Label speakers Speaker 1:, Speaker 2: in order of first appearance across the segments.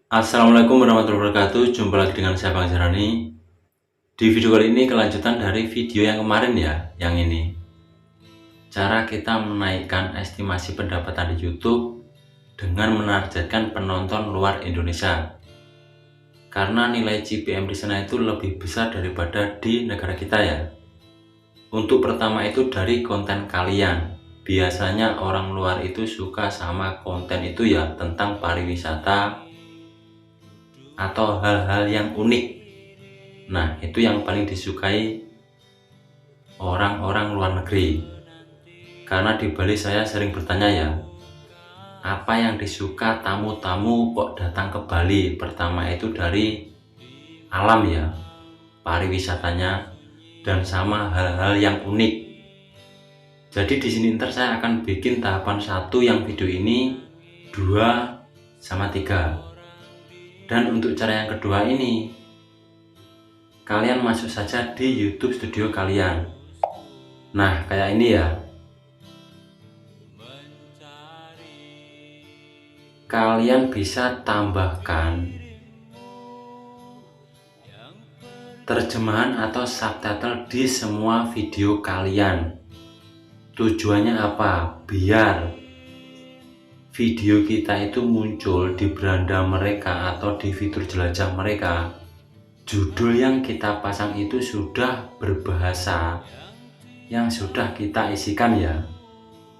Speaker 1: Assalamualaikum warahmatullahi wabarakatuh. Jumpa lagi dengan saya Bang Jarani. Di video kali ini kelanjutan dari video yang kemarin ya, yang ini. Cara kita menaikkan estimasi pendapatan di YouTube dengan menargetkan penonton luar Indonesia. Karena nilai CPM di sana itu lebih besar daripada di negara kita ya. Untuk pertama itu dari konten kalian. Biasanya orang luar itu suka sama konten itu ya, tentang pariwisata atau hal-hal yang unik. Nah, itu yang paling disukai orang-orang luar negeri. Karena di Bali saya sering bertanya ya, apa yang disuka tamu-tamu kok datang ke Bali? Pertama itu dari alam ya, pariwisatanya, dan sama hal-hal yang unik. Jadi di sini ntar saya akan bikin tahapan 1 yang video ini, 2 sama 3. Dan untuk cara yang kedua ini, kalian masuk saja di YouTube studio kalian. Nah, kayak ini ya. Kalian bisa tambahkan terjemahan atau subtitle di semua video kalian. Tujuannya apa? Biar video kita itu muncul di beranda mereka atau di fitur jelajah mereka. Judul yang kita pasang itu sudah berbahasa yang sudah kita isikan ya.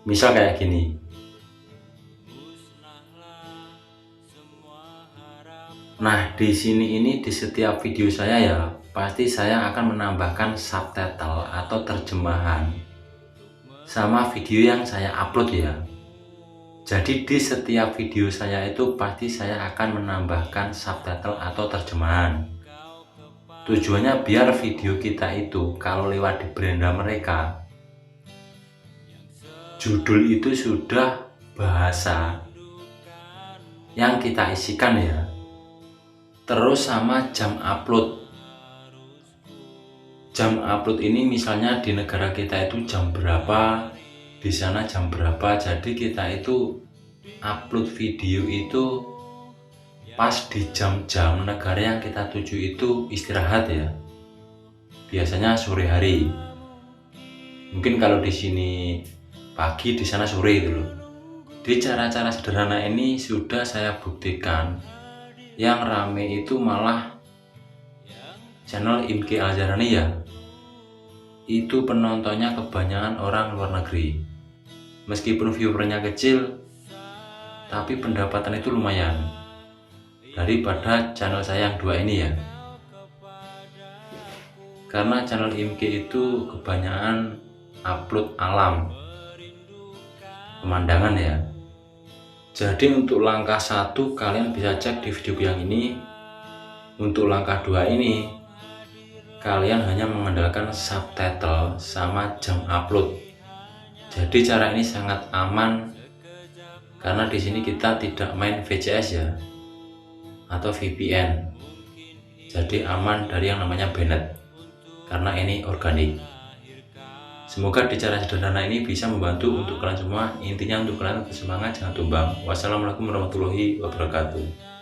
Speaker 1: Misal kayak gini. Nah, di sini ini di setiap video saya ya, pasti saya akan menambahkan subtitle atau terjemahan sama video yang saya upload ya. Jadi di setiap video saya itu pasti saya akan menambahkan subtitle atau terjemahan. Tujuannya biar video kita itu kalau lewat di beranda mereka, judul itu sudah bahasa yang kita isikan ya. Terus sama jam upload. Jam upload ini misalnya di negara kita itu jam berapa, di sana jam berapa. Jadi kita itu upload video itu pas di jam-jam negara yang kita tuju itu istirahat ya. Biasanya sore hari. Mungkin kalau di sini pagi, di sana sore gitu loh. Di cara-cara sederhana ini sudah saya buktikan. Yang rame itu malah channel IMK Al-Jarani ya. Itu penontonnya kebanyakan orang luar negeri. Meskipun viewernya kecil, tapi pendapatan itu lumayan daripada channel saya yang 2 ini ya. Karena channel IMK itu kebanyakan upload alam, pemandangan ya. Jadi untuk langkah 1 kalian bisa cek di video yang ini. Untuk langkah 2 ini kalian hanya mengandalkan subtitle sama jam upload. Jadi cara ini sangat aman karena di sini kita tidak main VCS ya atau VPN. Jadi aman dari yang namanya banned karena ini organik. Semoga di cara sederhana ini bisa membantu untuk kalian semua. Intinya untuk kalian bersemangat, jangan tumbang. Wassalamualaikum warahmatullahi wabarakatuh.